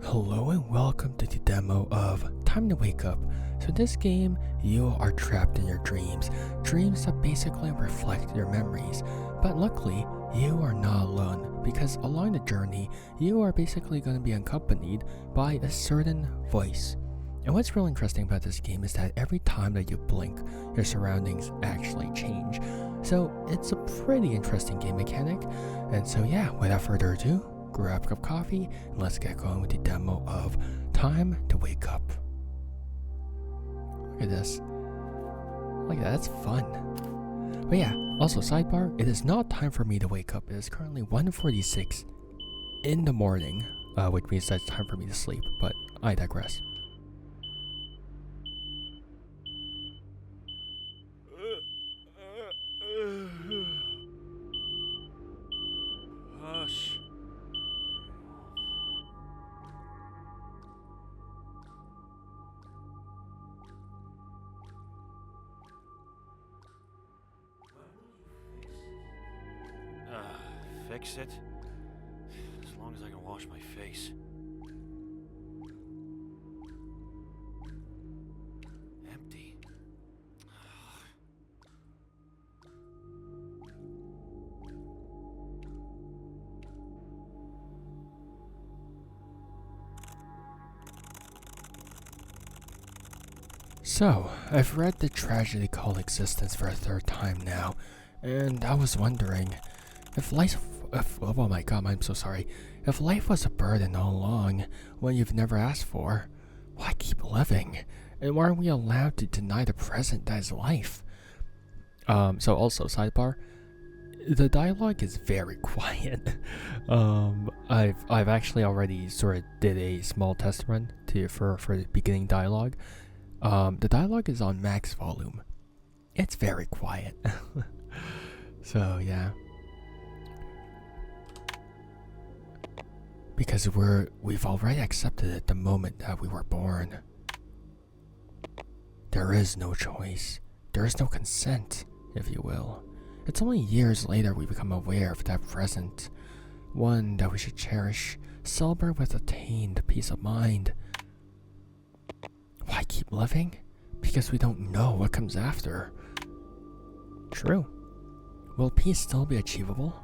Hello and welcome to the demo of Time to Wake Up. So in this game, you are trapped in your dreams that basically reflect your memories. But luckily, you are not alone, because along the journey, you are basically going to be accompanied by a certain voice. And what's really interesting about this game is that every time that you blink, your surroundings actually change. So it's a pretty interesting game mechanic. And so yeah, without further ado, grab a cup of coffee and let's get going with the demo of Time to Wake Up. Look at this. Look at that, that's fun. But yeah, also sidebar, it is not time for me to wake up. It is currently 1:46 in the morning, which means that it's time for me to sleep, but I digress. Hush. Fix it? As long as I can wash my face. Empty. So, I've read The Tragedy Called Existence for a third time now, and I was wondering, if oh my god, I'm so sorry. If life was a burden all along, one you've never asked for, why keep living? And why are we allowed to deny the present that is life? So also, sidebar, the dialogue is very quiet. I've actually already sort of did a small test run for the beginning dialogue. The dialogue is on max volume. It's very quiet. So yeah. Because we've already accepted it the moment that we were born. There is no choice. There is no consent, if you will. It's only years later we become aware of that present. One that we should cherish, celebrate with attained peace of mind. Why keep living? Because we don't know what comes after. True. Will peace still be achievable?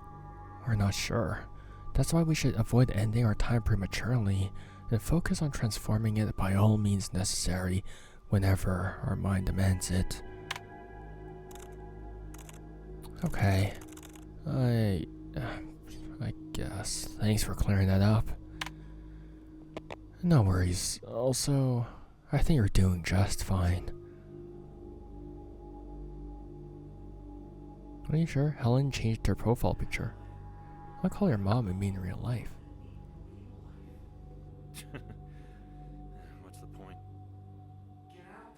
We're not sure. That's why we should avoid ending our time prematurely and focus on transforming it by all means necessary whenever our mind demands it. Okay. I guess. Thanks for clearing that up. No worries. Also, I think you're doing just fine. Are you sure? Helen changed her profile picture. I'll call your mom and me in real life. What's the point? Get out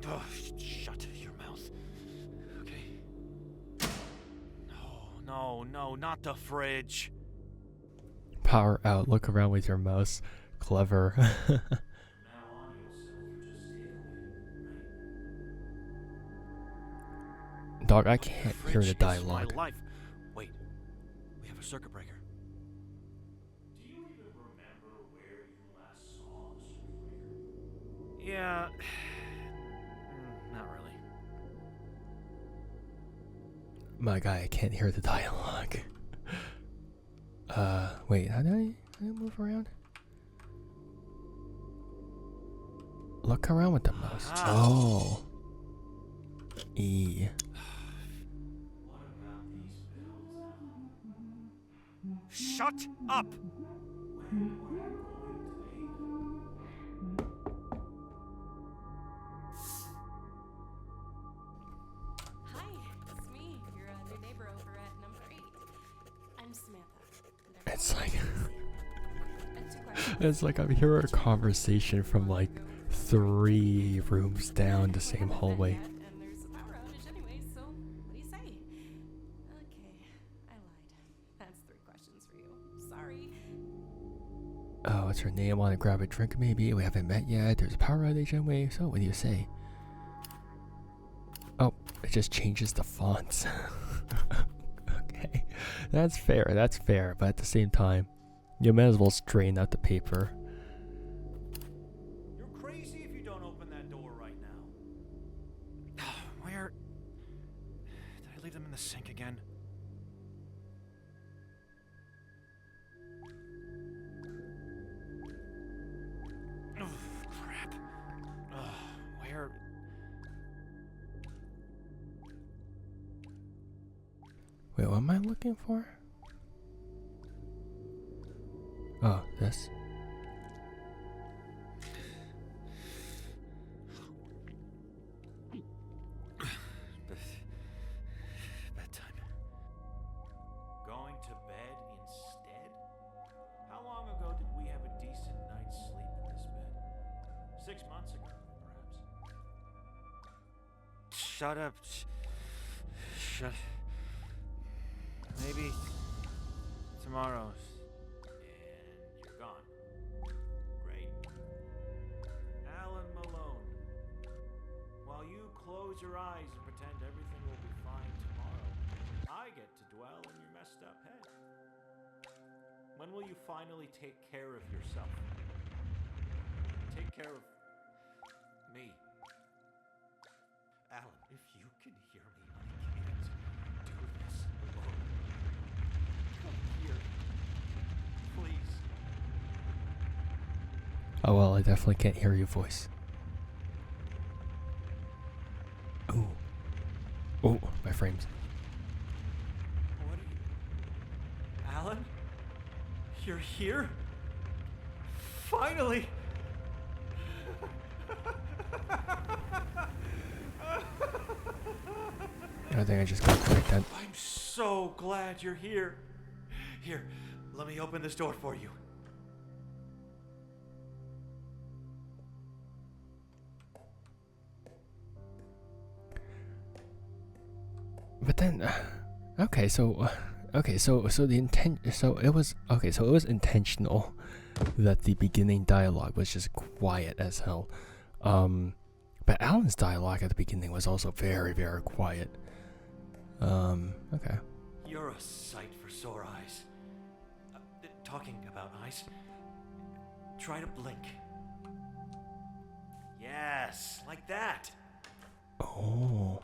there. Oh, shut your mouth. Okay. No, not the fridge. Power out. Look around with your mouse. Clever. Dog, I can't hear the dialogue. My life. Wait, we have a circuit breaker. Do you even remember where you last saw the circuit breaker? Yeah, not really. My guy, I can't hear the dialogue. Wait, how do I move around? Look around with the mouse. Oh. E. Shut up! Hi, it's me, your new neighbor over at number 8. I'm Samantha. It's like And 2 questions. it's like I'm hearing a conversation from like 3 rooms down the same hallway. And there's a power outage anyway, so what do you say? Okay, I lied. That's 3 questions for you. Sorry. Oh, what's her name? Want to grab a drink maybe? We haven't met yet. There's a power outage anyway. So what do you say? Oh, it just changes the fonts. Okay, that's fair. But at the same time, You may as well straighten out the paper. You're crazy if you don't open that door right now. Where? Did I leave them in the sink again? Oh, crap. Where? Wait, what am I looking for? Oh, this. Bedtime. Going to bed instead? How long ago did we have a decent night's sleep in this bed? 6 months ago, perhaps. Shut up. Shut. Maybe tomorrow. And you're gone. Great. Alan Malone. While you close your eyes and pretend everything will be fine tomorrow, I get to dwell in your messed up head. When will you finally take care of yourself? Take care of me. Alan, if you can hear me, I can't do this alone. Come here. Please. Oh well, I definitely can't hear your voice. Oh. Oh, my frames. What are you... Alan? You're here? Finally! I think I just got connected. I'm so glad you're here. Here, let me open this door for you. But then, okay, so the intent, so it was intentional that the beginning dialogue was just quiet as hell. But Alan's dialogue at the beginning was also very, very quiet. Okay. You're a sight for sore eyes. Talking about eyes, try to blink. Yes, like that. Oh.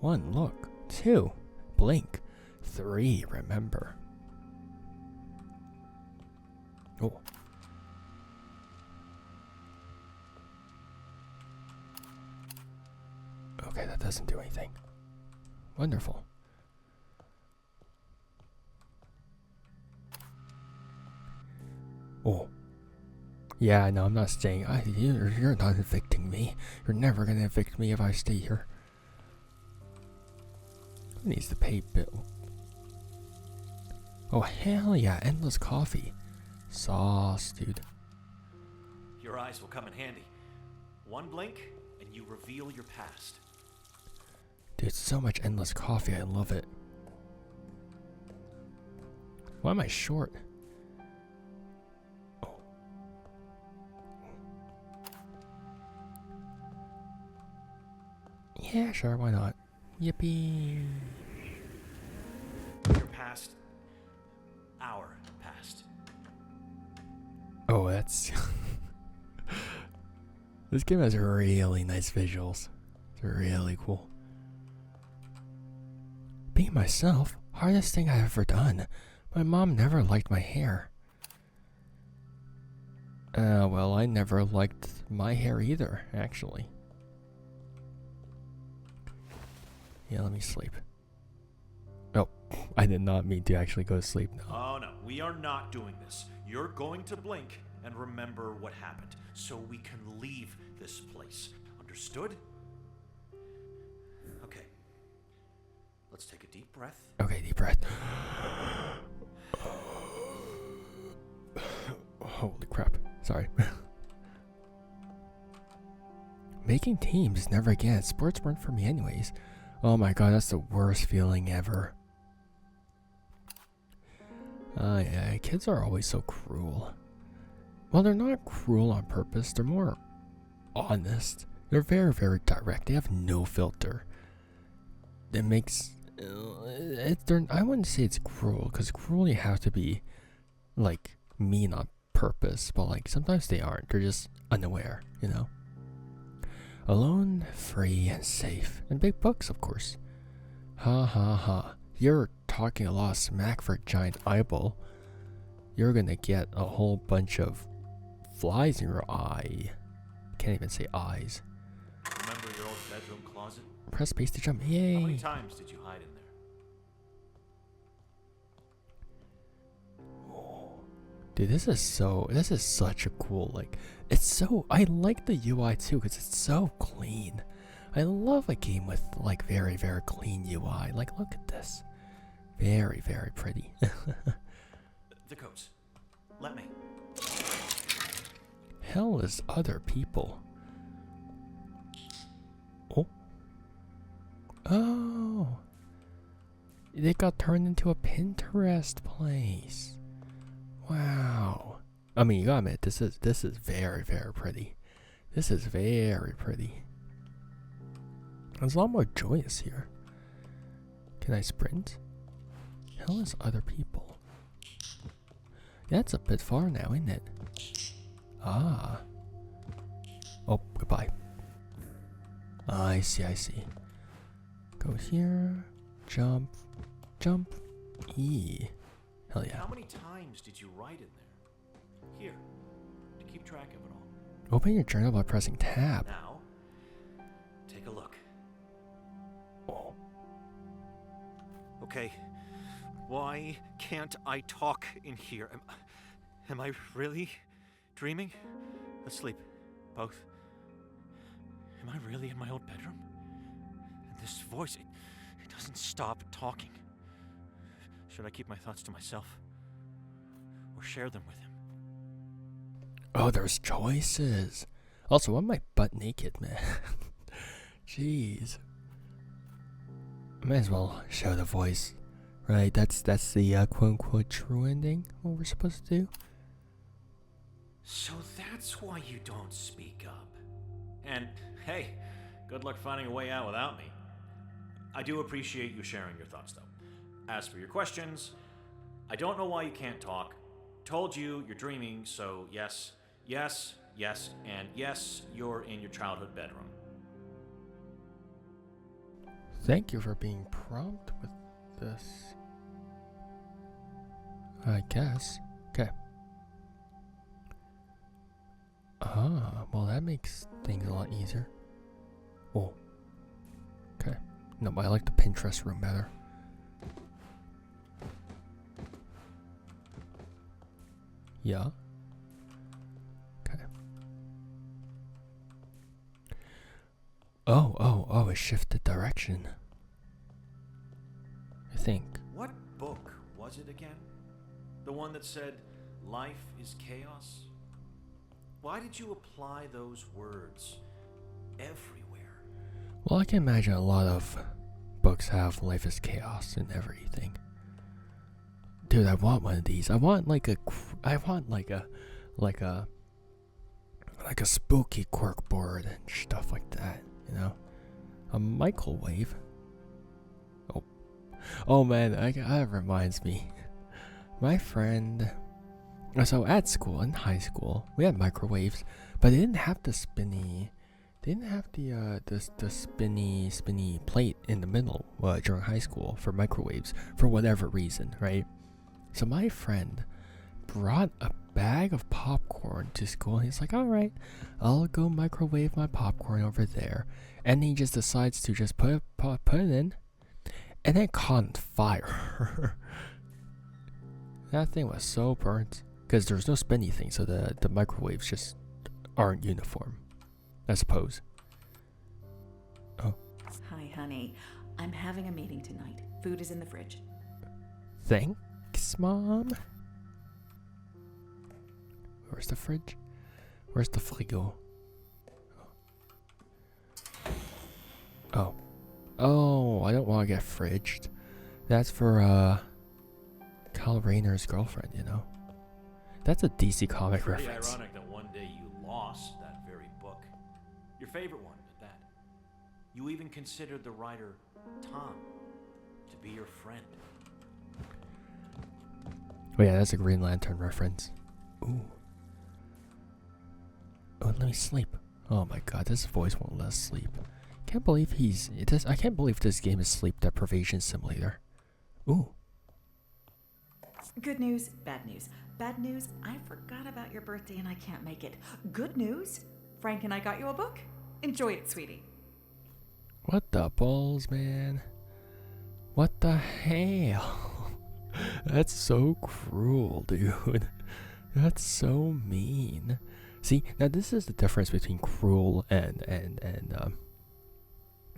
1, look. 2, blink. 3, remember. Oh. Okay, that doesn't do anything. Wonderful. Oh. Yeah, no, I'm not staying. You're not evicting me. You're never gonna evict me if I stay here. Who needs to pay bill? Oh, hell yeah, endless coffee. Sauce, dude. Your eyes will come in handy. 1 blink, and you reveal your past. Dude, so much endless coffee, I love it. Why am I short? Oh. Yeah, sure, why not? Yippee. Your past. Our past. Oh, that's... This game has really nice visuals. It's really cool. Being myself, hardest thing I've ever done. My mom never liked my hair. Well, I never liked my hair either, actually. Yeah, let me sleep. Oh, I did not mean to actually go to sleep. No. Oh no, we are not doing this. You're going to blink and remember what happened so we can leave this place. Understood? Okay. Let's take a deep breath. Okay, deep breath. Holy crap. Sorry. Making teams, never again. Sports weren't for me anyways. Oh my god, that's the worst feeling ever. Yeah, kids are always so cruel. Well, they're not cruel on purpose. They're more honest. They're very, very direct. They have no filter. It makes... I wouldn't say it's cruel, because cruel you have to be like mean on purpose, but like sometimes they aren't. They're just unaware, you know. Alone, free, and safe, and big books, of course. Ha ha ha. You're talking a lot of smack for a giant eyeball. You're gonna get a whole bunch of flies in your eye. Can't even say eyes. Remember your old bedroom closet? Press space to jump. How many Yay! times did you hide in there? Dude, this is such a cool, like, I like the UI too, because it's so clean. I love a game with, like, very, very clean UI. Like, look at this. Very, very pretty. The coats. Let me. Hell is other people. Oh. Oh. They got turned into a Pinterest place. Wow. I mean, you gotta admit, this is very, very pretty. This is very pretty. There's a lot more joyous here. Can I sprint? Hell is other people. Yeah, that's a bit far now, isn't it? Ah. Oh, goodbye. I see, I see. Go here. Jump. Jump. E. Hell yeah. How many times did you write in there? Here, to keep track of it all. Open your journal by pressing tab. Now, take a look. Oh. Okay, why can't I talk in here? Am I really dreaming? Asleep, both. Am I really in my old bedroom? And this voice, it doesn't stop talking. Should I keep my thoughts to myself? Or share them with him? Oh, there's choices. Also, why am I butt naked, man? Jeez. Might as well show the voice. Right, that's the quote-unquote true ending. What we're supposed to do. So that's why you don't speak up. And, hey, good luck finding a way out without me. I do appreciate you sharing your thoughts, though. As for your questions, I don't know why you can't talk. Told you you're dreaming, so yes, yes, yes, and yes, you're in your childhood bedroom. Thank you for being prompt with this. I guess. Okay. Ah, well that makes things a lot easier. Oh. Okay. No, but I like the Pinterest room better. Yeah. Okay. Oh, it shifted direction. I think. What book was it again? The one that said, "Life is chaos"? Why did you apply those words everywhere? Well, I can imagine a lot of books have life is chaos and everything. Dude, I want one of these. I want like a spooky cork board and stuff like that, you know? A microwave. Oh man, that reminds me. My friend, so at school, in high school, we had microwaves, but they didn't have the spinny, the spinny plate in the middle during high school for microwaves for whatever reason, right? So my friend brought a bag of popcorn to school. He's like, all right, I'll go microwave my popcorn over there. And he just decides to just put it in, and it caught on fire. That thing was so burnt because there's no spinny thing, so the microwaves just aren't uniform, I suppose. Oh. Hi, honey. I'm having a meeting tonight. Food is in the fridge. Thanks, Mom. Where's the fridge? Where's the frigo? Oh, I don't want to get fridged. That's for Kyle Rayner's girlfriend, you know. That's a DC comic Pretty reference. ironic that one day you lost that very book. Your favorite one, at that. You even considered the writer, Tom, to be your friend. Oh yeah, that's a Green Lantern reference. Ooh. Oh, let me sleep. Oh my god, this voice won't let us sleep. Can't believe I can't believe this game is sleep deprivation simulator. Ooh. Good news, bad news. Bad news, I forgot about your birthday and I can't make it. Good news, Frank and I got you a book. Enjoy it, sweetie. What the balls, man? What the hell? That's so cruel, dude. That's so mean. See, now this is the difference between cruel and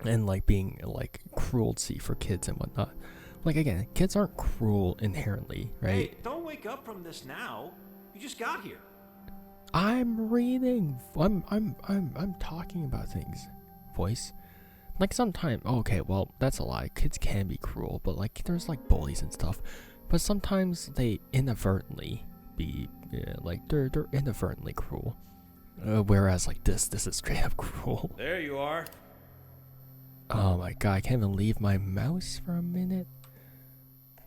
like being like cruelty for kids and whatnot. Like again, kids aren't cruel inherently, right? Hey, don't wake up from this now. You just got here. I'm reading. I'm talking about things. Voice. Like sometimes, okay, well that's a lie. Kids can be cruel, but like there's like bullies and stuff. But sometimes they inadvertently be like they're inadvertently cruel. Whereas like this is straight up cruel. There you are. Oh my god, I can't even leave my mouse for a minute.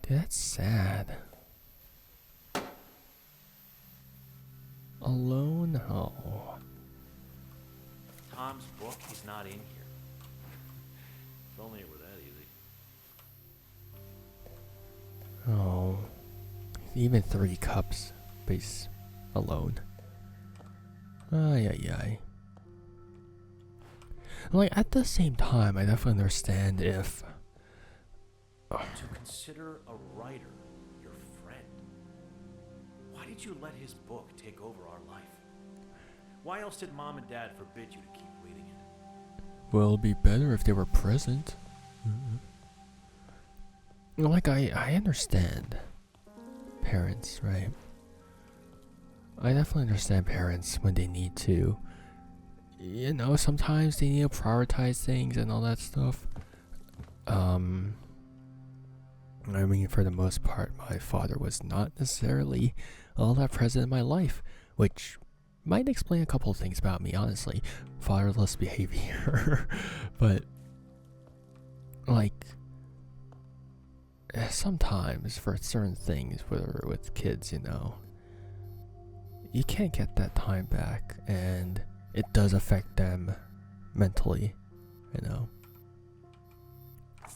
Dude, that's sad. Alone? Oh. Tom's book is not in here. If only it were that easy. Oh. Even 3 cups. Base alone. Ay, ay, ay. Like, at the same time, I definitely understand if... To consider a writer your friend. Why did you let his book take over our life? Why else did Mom and Dad forbid you to keep reading it? Well, it'd be better if they were present. Like, I understand parents, right? I definitely understand parents when they need to. You know, sometimes they need to prioritize things and all that stuff. I mean, for the most part, my father was not necessarily all that present in my life, which might explain a couple of things about me, honestly. Fatherless behavior. But, like, sometimes for certain things, whether with kids, you know, you can't get that time back, and it does affect them mentally, you know.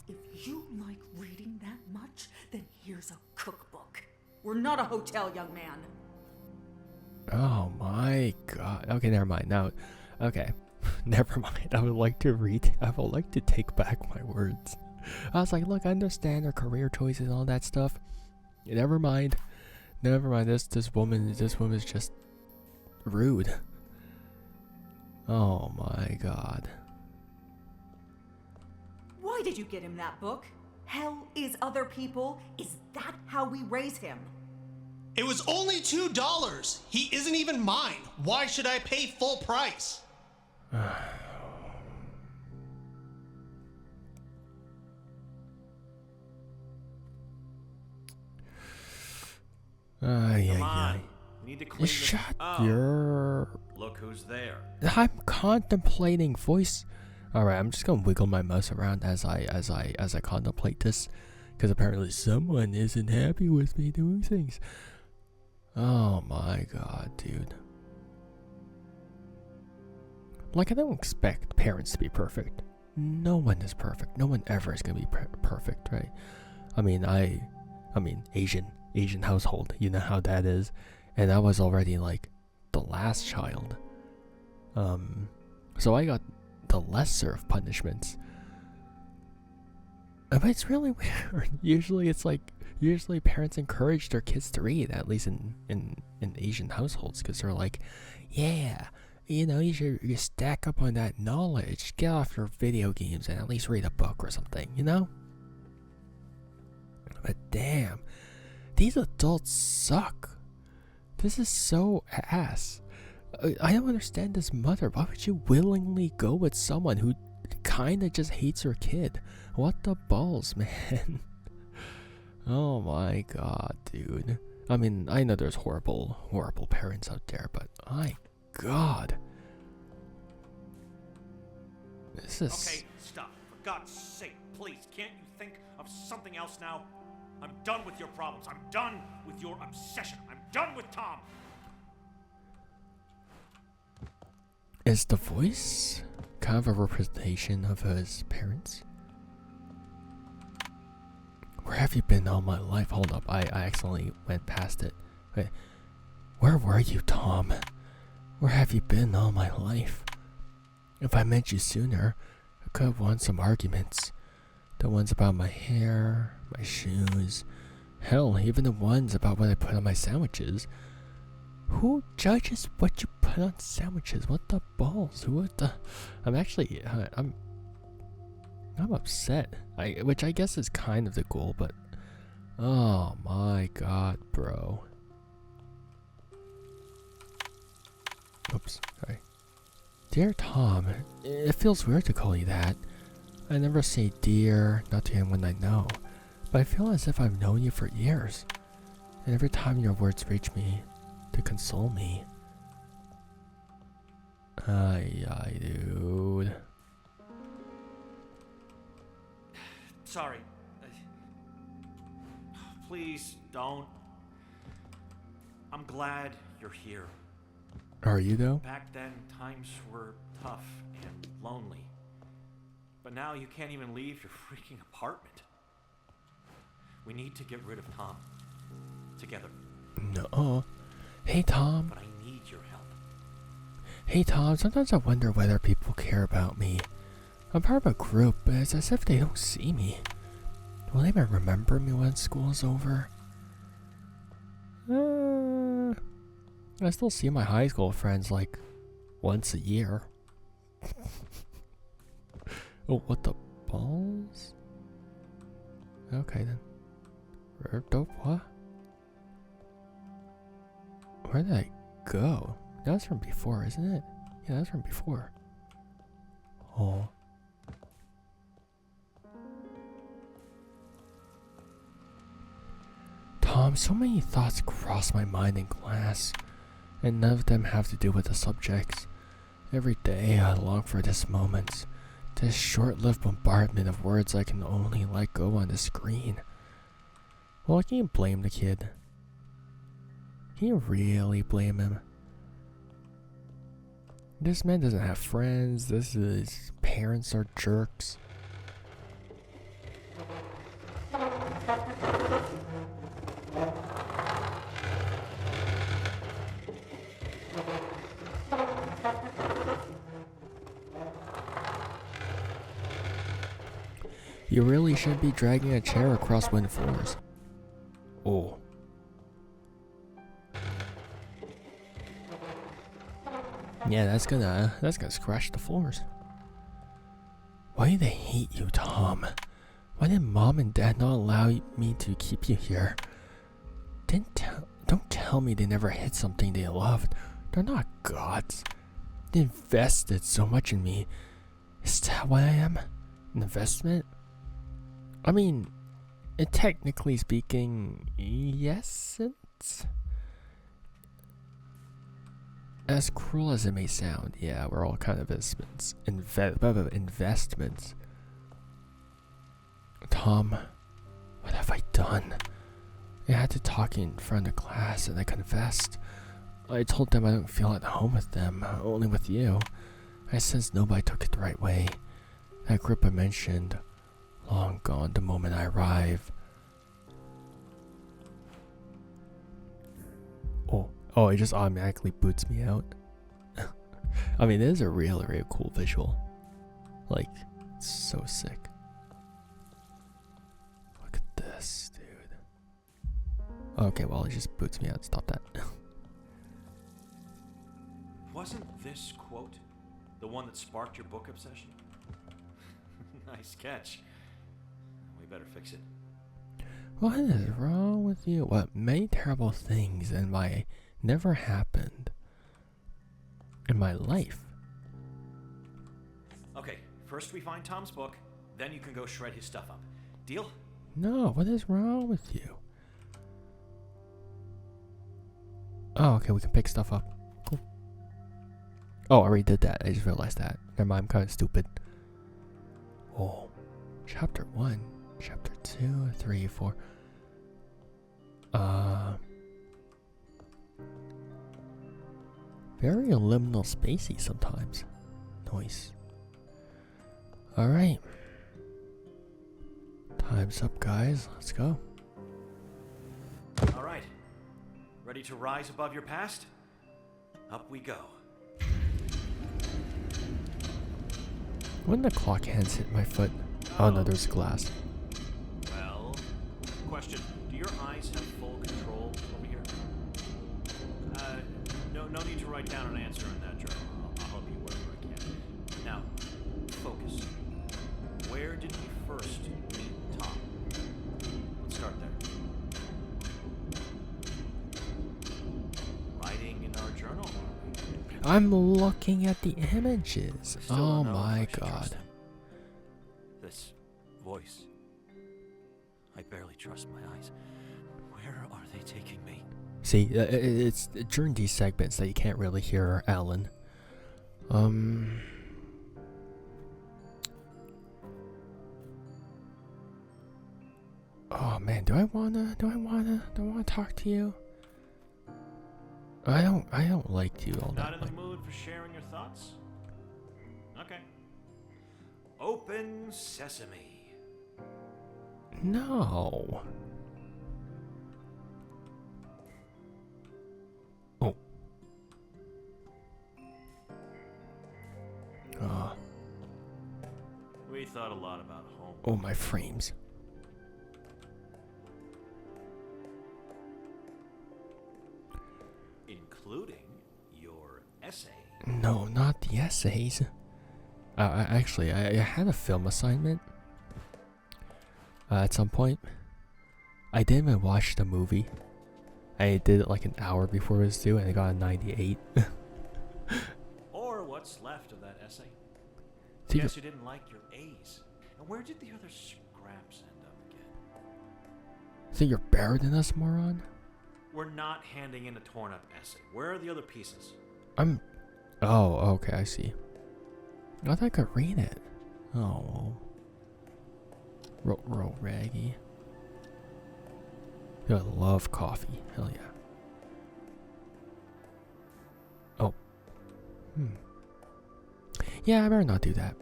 If you like reading that much, then here's a cookbook. We're not a hotel, young man. Oh my god. Okay, never mind. Now, okay. Never mind. I would like to take back my words. I was like, look, I understand their career choices and all that stuff. Never mind. This woman is just rude. Oh my god. Why did you get him that book? Hell is other people. Is that how we raise him? It was only $2. He isn't even mine. Why should I pay full price? Come on. We need to clean this Shut up. your... Look who's there. I'm contemplating voice. Alright, I'm just gonna wiggle my mouse around as I contemplate this. Because apparently someone isn't happy with me doing things. Oh my god, dude. Like, I don't expect parents to be perfect. No one is perfect. No one ever is gonna be perfect, right? I mean, Asian household, you know how that is. And I was already like the last child. So I got the lesser of punishments. But it's really weird. Usually parents encourage their kids to read, at least in Asian households, because they're like, yeah, you know, you stack up on that knowledge, get off your video games and at least read a book or something, you know? But damn, these adults suck. This is so ass. I don't understand this mother. Why would you willingly go with someone who kinda just hates her kid? What the balls, man? Oh my god, dude. I mean, I know there's horrible parents out there, but my god. This is... Okay, stop. For God's sake, please. Can't you think of something else now? I'm done with your problems. I'm done with your obsession. I'm done with Tom. Is the voice kind of a representation of his parents? Where have you been all my life? Hold up, I accidentally went past it. Wait, where were you, Tom? Where have you been all my life? If I met you sooner, I could have won some arguments. The ones about my hair, my shoes, hell, even the ones about what I put on my sandwiches. Who judges what you put on sandwiches? What the balls? Who the? I'm actually, I'm upset. Which I guess is kind of the goal, but oh my god, bro. Oops, sorry. Dear Tom, it feels weird to call you that. I never say dear, not to anyone I know, but I feel as if I've known you for years. And every time your words reach me to console me. Ay, dude. Sorry. Please don't. I'm glad you're here. Are you though? Back then, times were tough and lonely. But now you can't even leave your freaking apartment. We need to get rid of Tom. Together. No. Hey Tom. But I need your help. Hey Tom, sometimes I wonder whether people care about me. I'm part of a group, but it's as if they don't see me. Will they even remember me when school's over? I still see my high school friends like once a year. Oh, what the balls? Okay then. Where the what? Where did I go? That was from before, isn't it? Yeah, that's from before. Oh. Tom, so many thoughts cross my mind in class, and none of them have to do with the subjects. Every day I long for this moment, this short-lived bombardment of words I can only let go on the screen. Well, can you blame the kid? Can you really blame him? This man doesn't have friends, his parents are jerks. You really shouldn't be dragging a chair across wooden floors. Oh. Yeah, that's gonna scratch the floors. Why do they hate you, Tom? Why did Mom and Dad not allow me to keep you here? Don't tell me they never hid something they loved. They're not gods. They invested so much in me. Is that what I am? An investment? I mean, technically speaking, yes, it's... As cruel as it may sound, yeah, we're all kind of investments. Tom, what have I done? I had to talk in front of class and I confessed. I told them I don't feel at home with them, only with you. I sensed nobody took it the right way. That group I mentioned, long gone the moment I arrive. Oh, it just automatically boots me out. I mean, it is a really, really cool visual. Like, it's so sick. Look at this, dude. Okay, well, it just boots me out. Stop that. Wasn't this quote the one that sparked your book obsession? Nice catch. We better fix it. What is wrong with you? What many terrible things in my never happened in my life. Okay, first we find Tom's book, then you can go shred his stuff up. Deal? No, what is wrong with you? Oh, okay, we can pick stuff up. Cool. Oh, I already did that. I just realized that. Never mind, I'm kind of stupid. Oh, chapter 1, chapter 2, 3, 4. Very liminal spacey sometimes. Nice. Alright. Time's up, guys. Let's go. All right. Ready to rise above your past? Up we go. When the clock hands hit my foot. Oh no, there's glass. Well, question. Do your eyes have full control over here? No need to write down an answer in that journal. I'll help you wherever I can. Now, focus. Where did we first meet Tom? Let's start there. Writing in our journal, are we? I'm looking at the images. I still Oh don't know if I my should trust god. him. This voice. I barely trust my eyes. Where are they taking me? See, it's during these segments that you can't really hear Alan. Oh man, do I wanna talk to you? I don't like you all Not that in much. the mood for sharing your thoughts? Okay. Open sesame. No. Oh. We thought a lot about home. Oh, my frames. Including your essay. No, not the essays. Actually, I had a film assignment at some point. I didn't even watch the movie. I did it like an hour before it was due, and I got a 98. Or what's left of that essay. See, Guess you didn't like your A's. And where did the other scraps end up again? so you're better than us, moron? We're not handing in a torn up essay. Where are the other pieces? Oh, okay, I see. I thought I could read it. Oh. Roll raggy. I love coffee. Hell yeah. Oh. Yeah, I better not do that.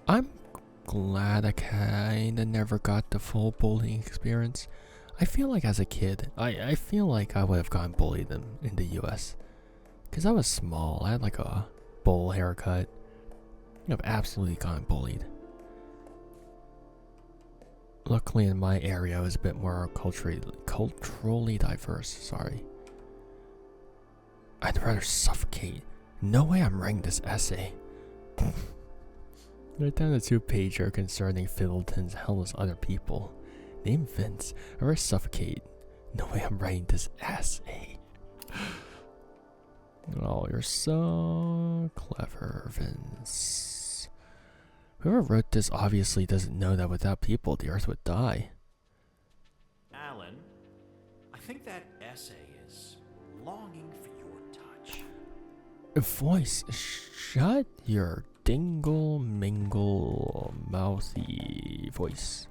I'm glad I kinda never got the full bullying experience. I feel like as a kid, I feel like I would have gotten bullied in the US. Because I was small. I had like a bowl haircut. I've absolutely gotten bullied. Luckily in my area it was a bit more culturally diverse, sorry. I'd rather suffocate. No way I'm writing this essay. Write down a 2-pager concerning Fiddleton's helpless other people. Name Vince. I'd rather suffocate. No way I'm writing this essay. Oh, you're so clever, Vince. Whoever wrote this obviously doesn't know that without people, the Earth would die. Alan, I think that essay is longing for your touch. Voice, shut your dingle mingle mouthy voice.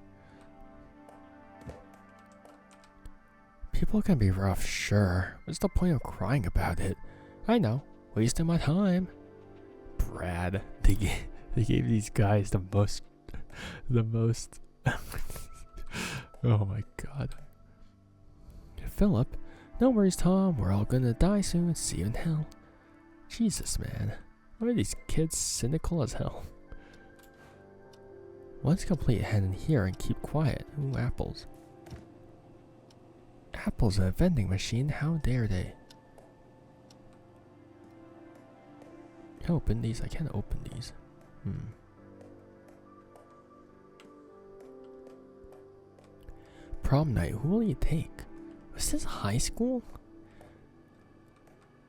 People can be rough, sure. What's the point of crying about it? I know, wasting my time. Brad, they gave these guys the most. Oh my god. Philip, no worries, Tom. We're all gonna die soon. See you in hell. Jesus, man. Why are these kids cynical as hell? Once complete, head in here and keep quiet. Ooh, apples. Apples in a vending machine? How dare they? Can I open these? I can't open these. Prom night. Who will you take? Was this high school?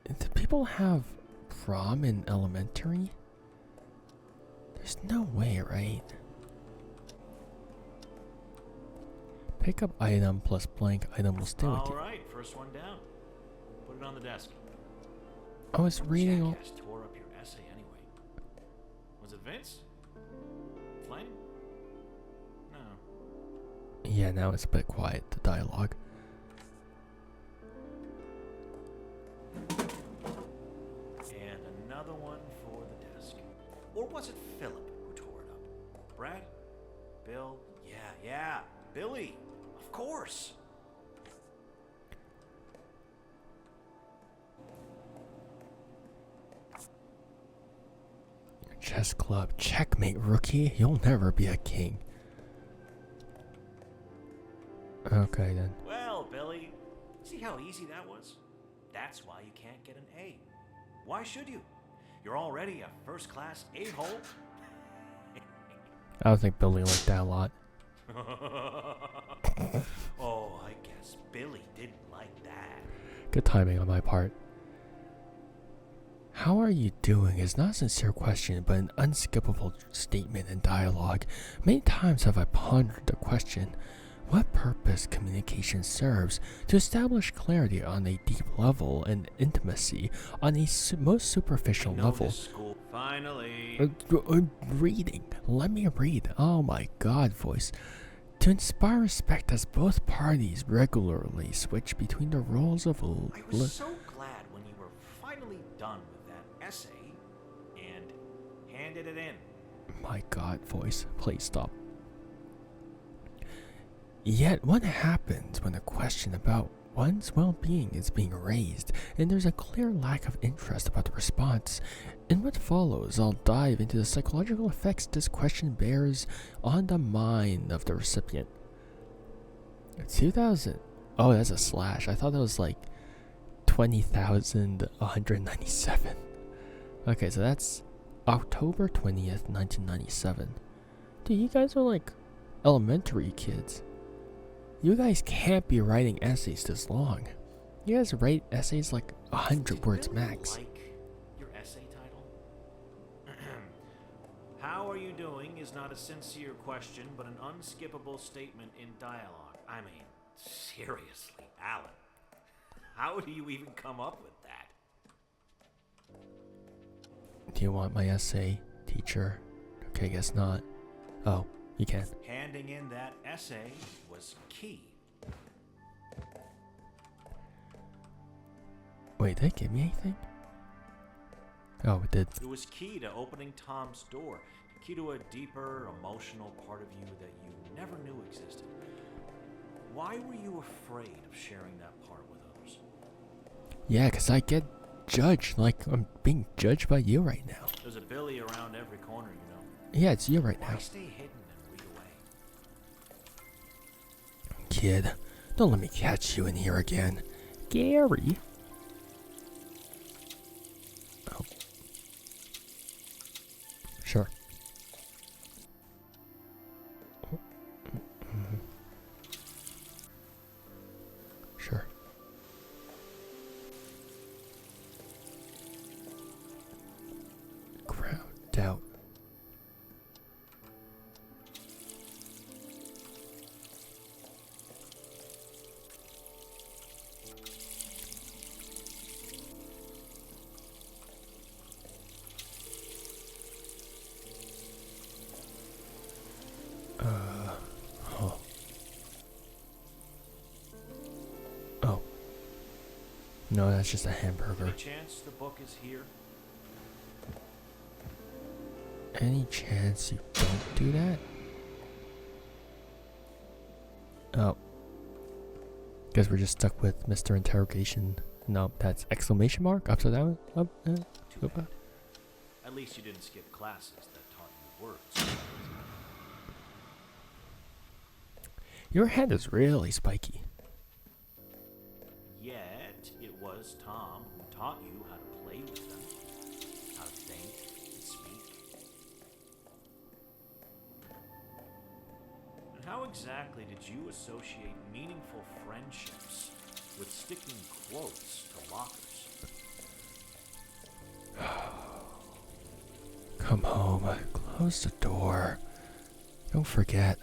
Do people have prom in elementary? There's no way, right? Pick up item plus blank item will stay with you. Alright, first one down. Put it on the desk. I was reading all. Jackass tore up your essay anyway. Was it Vince? Yeah, now it's a bit quiet, the dialogue. And another one for the desk. Or was it Philip who tore it up? Brad? Bill? Yeah, Billy. Of course. Chess club. Checkmate, rookie. You'll never be a king. Okay, then. Well, Billy, see how easy that was? That's why you can't get an A. Why should you? You're already a first-class a-hole. I don't think Billy liked that a lot. Oh, I guess Billy didn't like that. Good timing on my part. How are you doing is not a sincere question, but an unskippable statement and dialogue. Many times have I pondered the question, what purpose communication serves to establish clarity on a deep level and intimacy on a most superficial level. School. Finally. Reading. Let me read. Oh my god, voice. To inspire respect as both parties regularly switch between the roles of... I was so glad when you were finally done with that essay and handed it in. My god, voice. Please stop. Yet what happens when a question about one's well-being is being raised and there's a clear lack of interest about the response? In what follows, I'll dive into the psychological effects this question bears on the mind of the recipient. 2000. Oh, that's a slash. I thought that was like 20,197. Okay, so that's October 20th, 1997. Dude, you guys are like elementary kids. You guys can't be writing essays this long. You guys write essays like 100 words max. Like your essay title? How are you doing is not a sincere question, but an unskippable statement in dialogue. I mean, seriously, Alan. How do you even come up with that? Do you want my essay, teacher? Okay, guess not. Oh, you can. Handing in that essay was key. Wait, did they give me anything? Oh, it did. It was key to opening Tom's door, key to a deeper emotional part of you that you never knew existed. Why were you afraid of sharing that part with others? Yeah, because I get judged. Like, I'm being judged by you right now. There's a Billy around every corner, you know. Yeah, it's you right Why now. stay hidden and read away? Kid, don't let me catch you in here again. Gary. Oh. Sure. Sure. Crowd doubt. Huh. Oh. No, that's just a hamburger. Any chance the book is here? Any chance you don't do that? Oh. Guess we're just stuck with Mr. Interrogation. No, that's exclamation mark? Upside down? Up? Too Up? bad. At least you didn't skip classes that taught you words. Your head is really spiky. Yet, it was Tom who taught you how to play with them, how to think and speak. And how exactly did you associate meaningful friendships with sticking quotes to lockers? Come home. Close the door. Don't forget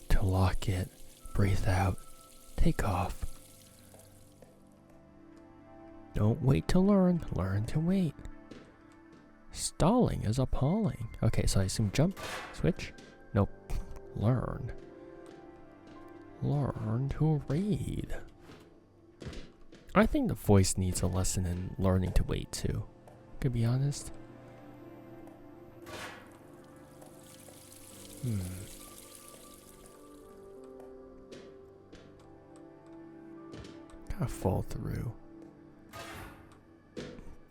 to lock it. Breathe out. Take off. Don't wait to learn. Learn to wait. Stalling is appalling. Okay, so I assume jump. Switch. Nope. Learn. Learn to read. I think the voice needs a lesson in learning to wait too. To be honest. Gotta fall through.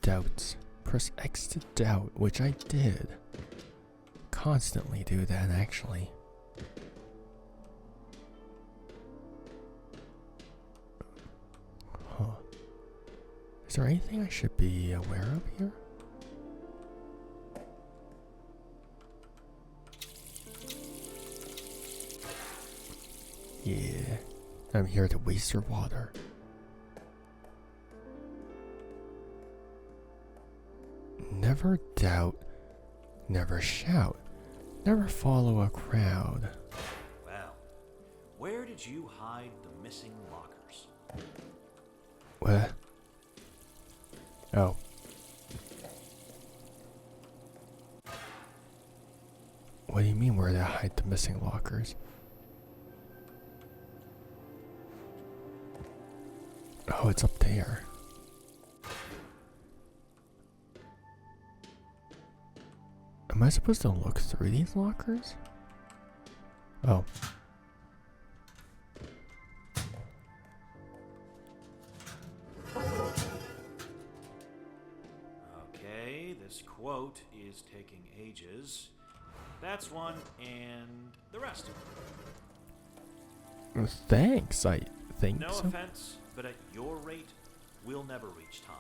Doubts. Press X to doubt, which I did. Constantly do that, actually. Huh. Is there anything I should be aware of here? Yeah, I'm here to waste your water. Never doubt, never shout, never follow a crowd. Well, where did you hide the missing lockers? What? Oh. What do you mean where did I hide the missing lockers? Oh, it's up there. Am I supposed to look through these lockers? Oh. Okay, this quote is taking ages. That's one, and the rest. Thanks, I think No so. offense, but at your rate, we'll never reach Tom.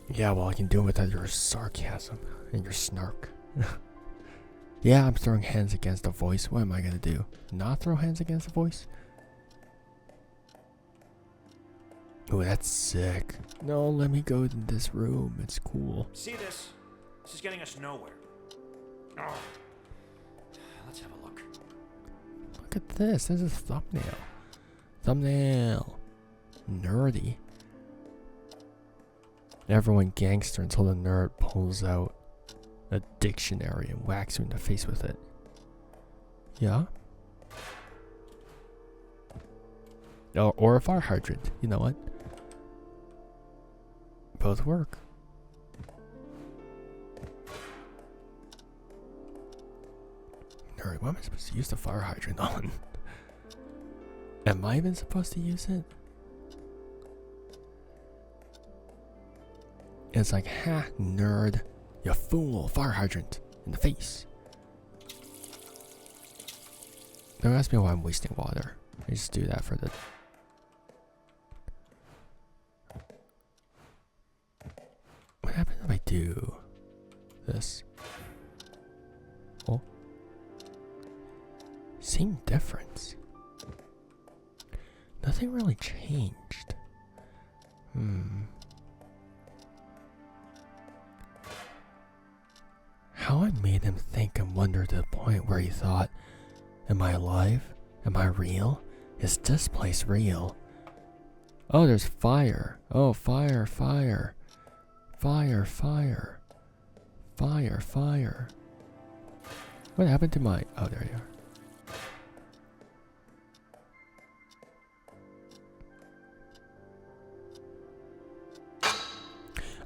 Yeah, well, I can do it without your sarcasm and your snark. Yeah, I'm throwing hands against the voice. What am I gonna do? Not throw hands against the voice? Oh, that's sick. No, let me go in this room. It's cool. See this? This is getting us nowhere. Oh. Let's have a look. Look at this. This is a thumbnail. Thumbnail. Nerdy. Everyone gangster until the nerd pulls out a dictionary and whacks you in the face with it. Yeah? Or a fire hydrant. You know what? Both work. Nerd, what am I supposed to use the fire hydrant on? Am I even supposed to use it? It's like, ha, nerd. You fool, fire hydrant in the face. Don't ask me why I'm wasting water. I just do that for the... What happens if I do this? Oh. Same difference. Nothing really changed. How I made him think and wonder to the point where he thought, am I alive? Am I real? Is this place real? Oh, there's fire. Oh, fire, fire. Fire, fire. Fire, fire. What happened to my... Oh, there you are.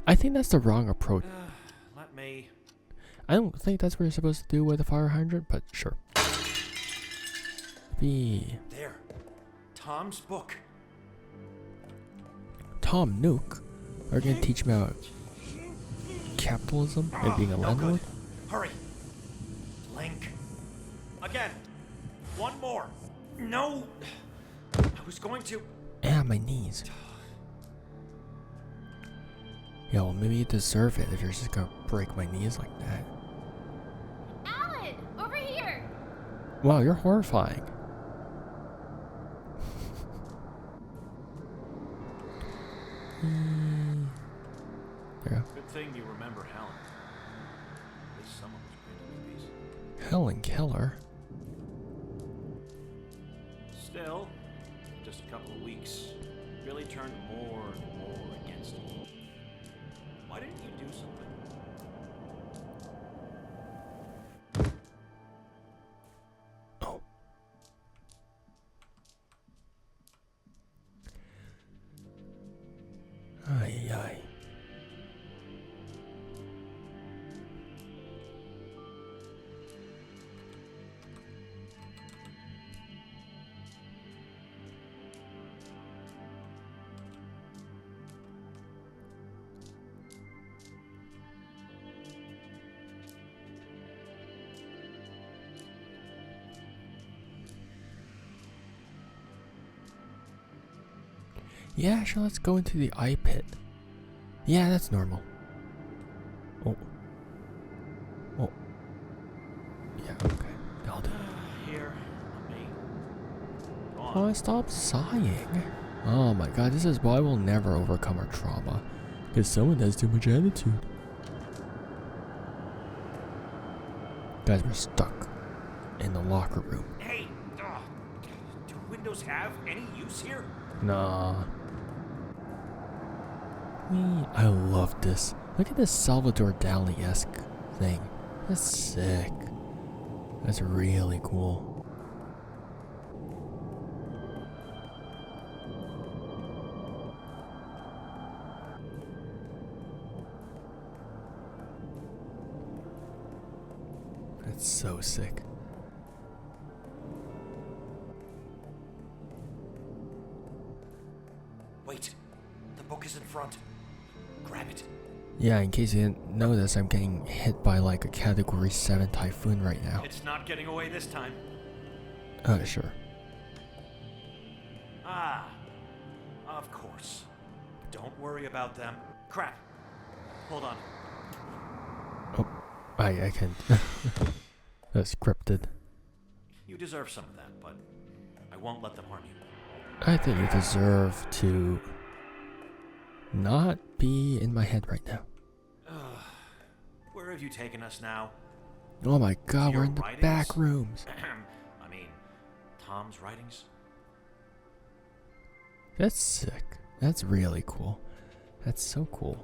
I think that's the wrong approach. Let me... I don't think that's what you're supposed to do with a fire hydrant, but sure. There. Tom's book. Tom Nook? Are you gonna teach me about capitalism and being a No landlord? good. Hurry. Link. Again. One more. No. I was going to... Ah, my knees. Yeah, well, maybe you deserve it if you're just gonna break my knees like that. Alan, over here. Wow, you're horrifying. There you go. Good thing you remember Helen. At least someone was painted in peace. Helen Keller. Still, just a couple of weeks really turned more and more against you. Why didn't you do something? Oh. Yeah, sure, let's go into the eye pit. Yeah, that's normal. Oh. Oh. Yeah, okay. That'll do. Here, let me. Go Oh, on. stop sighing. Oh my god, this is why we'll never overcome our trauma. Because someone has too much attitude. Guys, we're stuck in the locker room. Hey, do windows have any use here? Nah. I love this. Look at this Salvador Dali-esque thing. That's sick. That's really cool. That's so sick. Wait, the book is in front. Grab it. Yeah, in case you didn't notice, I'm getting hit by like a Category 7 typhoon right now. It's not getting away this time. Sure. Ah, of course. Don't worry about them. Crap. Hold on. Oh, I can. That's scripted. You deserve some of that, but I won't let them harm you. I think you deserve to not be in my head right now. Where have you taken us now? Oh my god, Your we're in the writings? back rooms. I mean, Tom's writings? That's sick. That's really cool. That's so cool.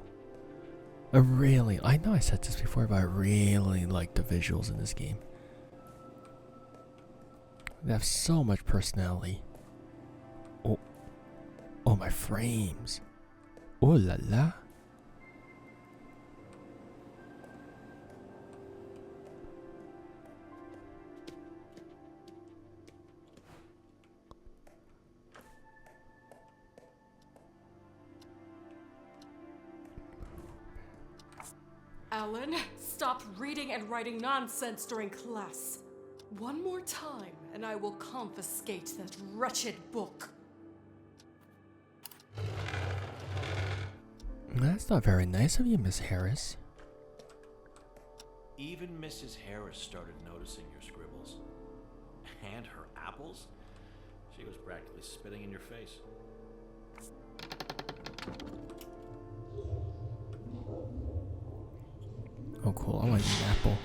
I know I said this before, but I really like the visuals in this game. They have so much personality. Oh, my frames. Oh la la. Alan, stop reading and writing nonsense during class. One more time, and I will confiscate that wretched book. That's not very nice of you, Miss Harris. Even Mrs. Harris started noticing your scribbles. And her apples? She was practically spitting in your face. Oh cool, I want an apple.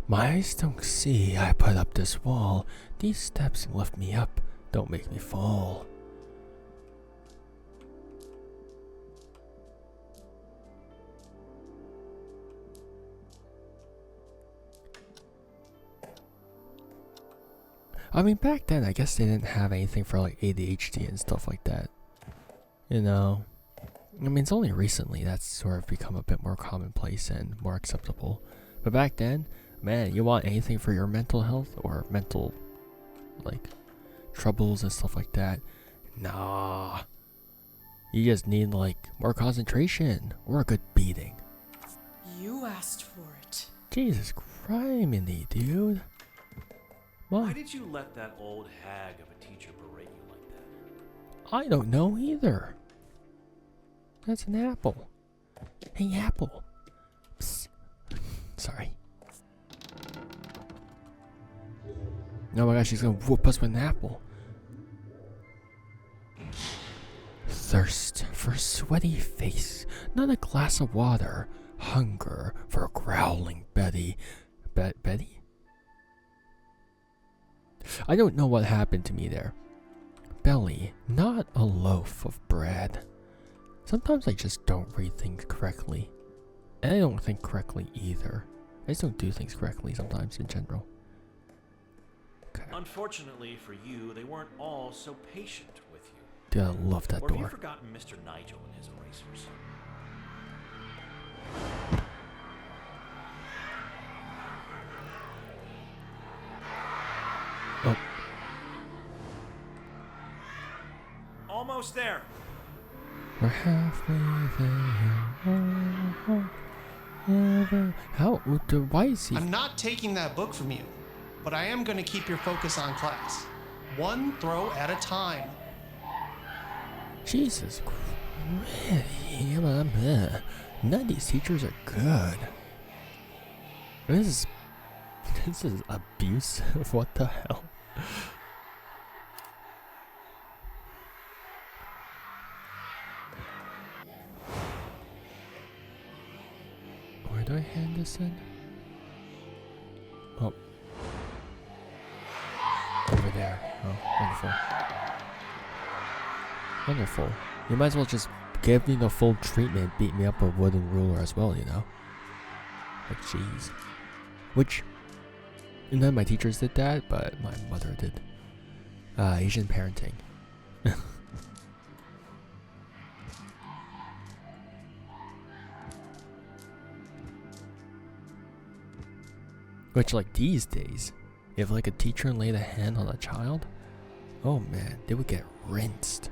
My eyes don't see, I put up this wall. These steps lift me up, don't make me fall. I mean, back then, I guess they didn't have anything for like ADHD and stuff like that. You know? I mean, it's only recently that's sort of become a bit more commonplace and more acceptable. But back then, man, you want anything for your mental health or mental, like, troubles and stuff like that? Nah. You just need, like, more concentration or a good beating. You asked for it. Jesus criminy, dude. Why did you let that old hag of a teacher berate you like that? I don't know either. That's an apple. Hey, apple. Psst. Sorry. Oh my gosh, she's gonna whoop us with an apple. Thirst for a sweaty face, not a glass of water. Hunger for a growling Betty. Betty? I don't know what happened to me there. Belly, not a loaf of bread. Sometimes I just don't read things correctly. And I don't think correctly either. I just don't do things correctly sometimes in general. Okay. Unfortunately for you, they weren't all so patient with you. Dude, I love that Or have you door. forgotten Mr. Nigel and his erasers? Oh, Almost there. we're halfway there. How? Why is he? I'm not taking that book from you, but I am going to keep your focus on class. One throw at a time. Jesus Christ. None of these teachers are good. This is abusive. What the hell? Where do I hand this in? Oh. Over there. Oh, wonderful. Wonderful. You might as well just give me the full treatment, beat me up with a wooden ruler as well, you know? Like, jeez. Which, none of my teachers did that, but my mother did. Asian parenting. Which, like, these days, if like a teacher laid a hand on a child, oh man, they would get rinsed.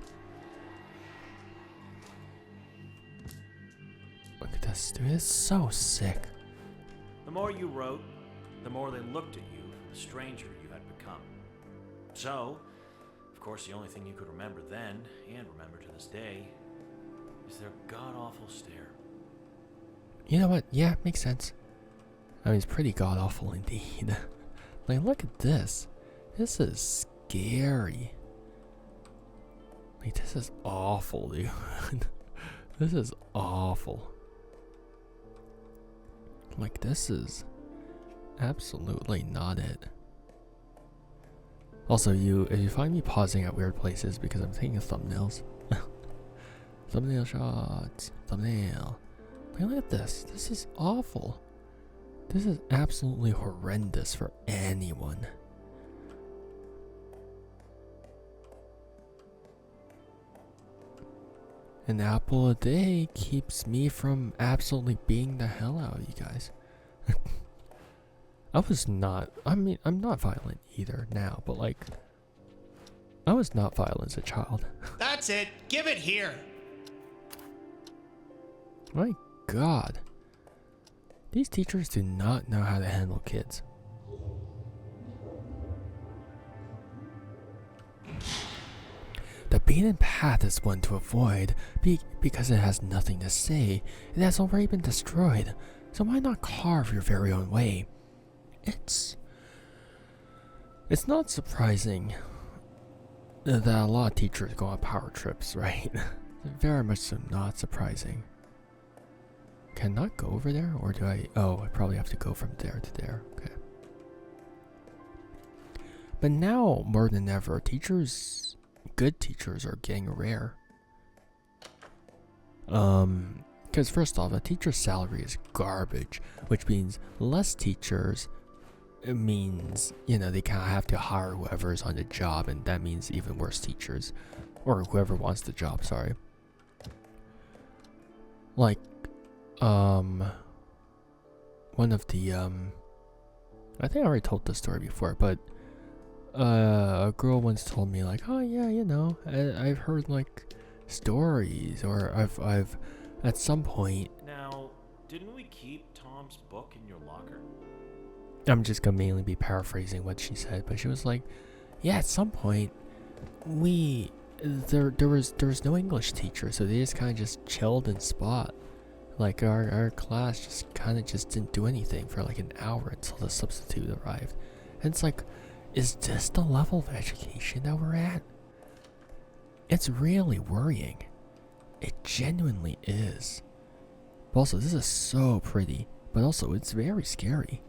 Look at this, dude. It's so sick. The more you wrote, the more they looked at you, the stranger you had become. So, of course, the only thing you could remember then, and remember to this day, is their god-awful stare. You know what? Yeah, makes sense. I mean, it's pretty god-awful indeed. Like, look at this. This is scary. Like, this is awful, dude. This is awful. Like, this is absolutely not it. Also, if you find me pausing at weird places because I'm taking thumbnails. Thumbnail shots. Thumbnail. Like, look at this. This is awful. This is absolutely horrendous for anyone. An apple a day keeps me from absolutely beating the hell out of you guys. I'm not violent either now, but like, I was not violent as a child. That's it. Give it here. My God. These teachers do not know how to handle kids. The beaten path is one to avoid because it has nothing to say. It has already been destroyed. So why not carve your very own way? It's not surprising that a lot of teachers go on power trips, right? Very much so not surprising. Can I not go over there, or do I? Oh, I probably have to go from there to there. Okay. But now, more than ever, good teachers are getting rare. Because first off, a teacher's salary is garbage, which means less teachers. It means, you know, they kind of have to hire whoever's on the job, and that means even worse teachers, or whoever wants the job. Sorry. Like. One of the, I think I already told this story before, but, a girl once told me, like, oh yeah, you know, I've heard, like, stories, or I've, at some point. Now, didn't we keep Tom's book in your locker? I'm just gonna mainly be paraphrasing what she said, but she was like, yeah, at some point, there was no English teacher, so they just kind of just chilled in spot. Like, our class just kind of just didn't do anything for like an hour until the substitute arrived. And it's like, is this the level of education that we're at? It's really worrying. It genuinely is. But also, this is so pretty, but also it's very scary.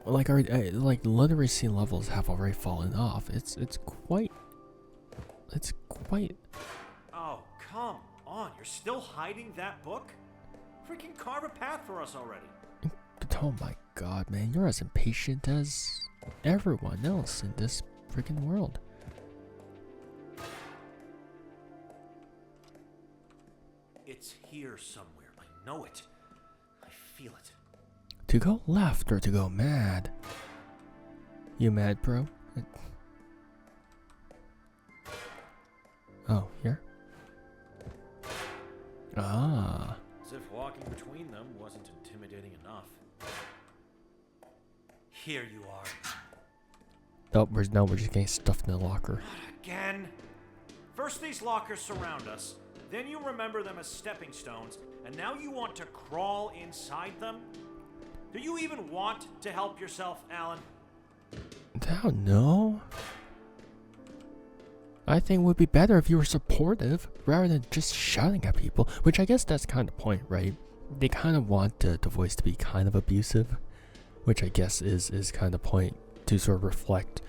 Like, our literacy levels have already fallen off. It's quite. Oh, come on. You're still hiding that book? Freaking carve a path for us already. Oh my God, man. You're as impatient as everyone else in this freaking world. It's here somewhere. I know it. I feel it. To go left or to go mad? You mad, bro? Oh, here? Ah. As if walking between them wasn't intimidating enough. Here you are. Oh, we're just getting stuffed in the locker. Not again. First these lockers surround us, then you remember them as stepping stones, and now you want to crawl inside them? Do you even want to help yourself, Alan? I don't know. I think it would be better if you were supportive rather than just shouting at people, which I guess that's kind of the point, right? They kind of want the voice to be kind of abusive, which I guess is kind of the point to sort of reflect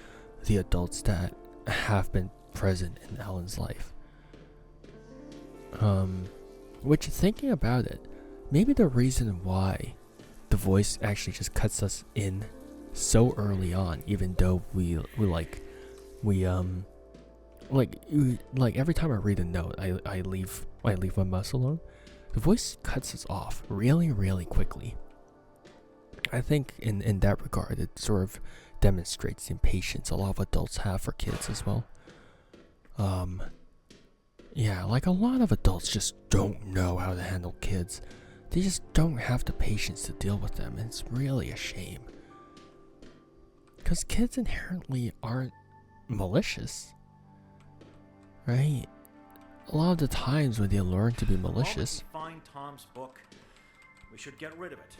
the adults that have been present in Alan's life. Which, thinking about it, maybe the reason why the voice actually just cuts us in so early on, even though we every time I read a note, I leave my mouse alone. The voice cuts us off really, really quickly. I think in that regard, it sort of demonstrates the impatience a lot of adults have for kids as well. Yeah, like a lot of adults just don't know how to handle kids. They just don't have the patience to deal with them, and it's really a shame. Because kids inherently aren't malicious, right? A lot of the times when they learn to be malicious... The moment we find Tom's book, we should get rid of it.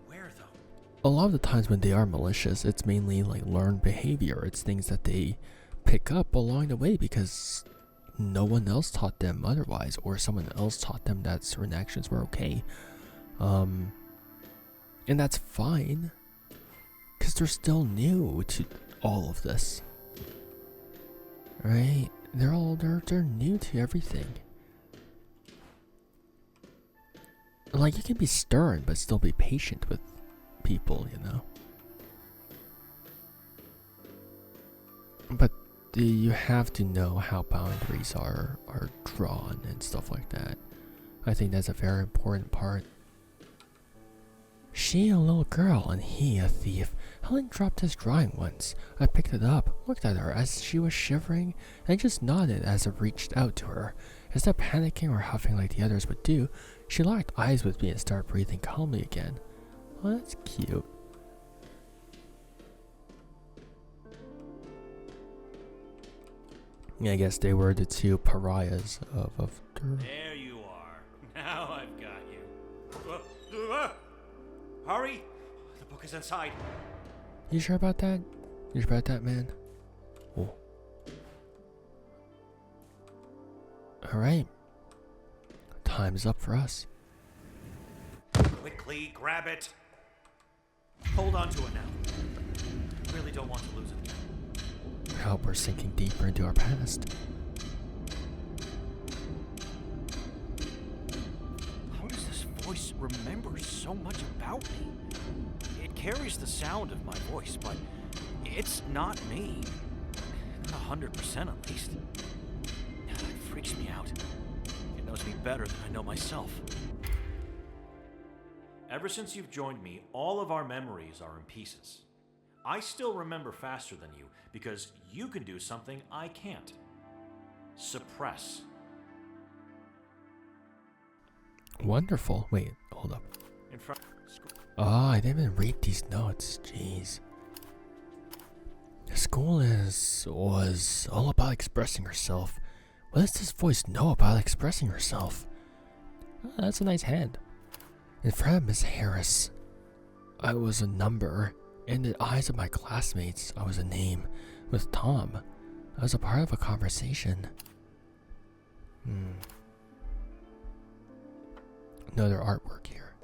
Where, though? A lot of the times when they are malicious, it's mainly like learned behavior. It's things that they pick up along the way because no one else taught them otherwise, or someone else taught them that certain actions were okay. And that's fine, because they're still new to all of this, right? They're new to everything. Like, you can be stern but still be patient with people, you know. But you have to know how boundaries are drawn and stuff like that. I think that's a very important part. She a little girl and he a thief. Helen dropped his drawing once. I picked it up, looked at her as she was shivering, and just nodded as I reached out to her. Instead of panicking or huffing like the others would do, she locked eyes with me and started breathing calmly again. Oh, that's cute. I guess they were the two pariahs of There you are. Now I've got you. Hurry! The book is inside. You sure about that? You sure about that, man? Oh. Alright. Time's up for us. Quickly, grab it. Hold on to it now. Really don't want to lose it. I hope we're sinking deeper into our past. How does this voice remember so much about me? It carries the sound of my voice, but it's not me. Not 100% at least. It freaks me out. It knows me better than I know myself. Ever since you've joined me, all of our memories are in pieces. I still remember faster than you because you can do something I can't. Suppress. Wonderful. Wait, hold up. In front. Oh, I didn't even read these notes. Jeez. School was all about expressing herself. What does this voice know about expressing herself? Oh, that's a nice hand. In front of Miss Harris, I was a number. In the eyes of my classmates, I was a name. With Tom, I was a part of a conversation. Another artwork here.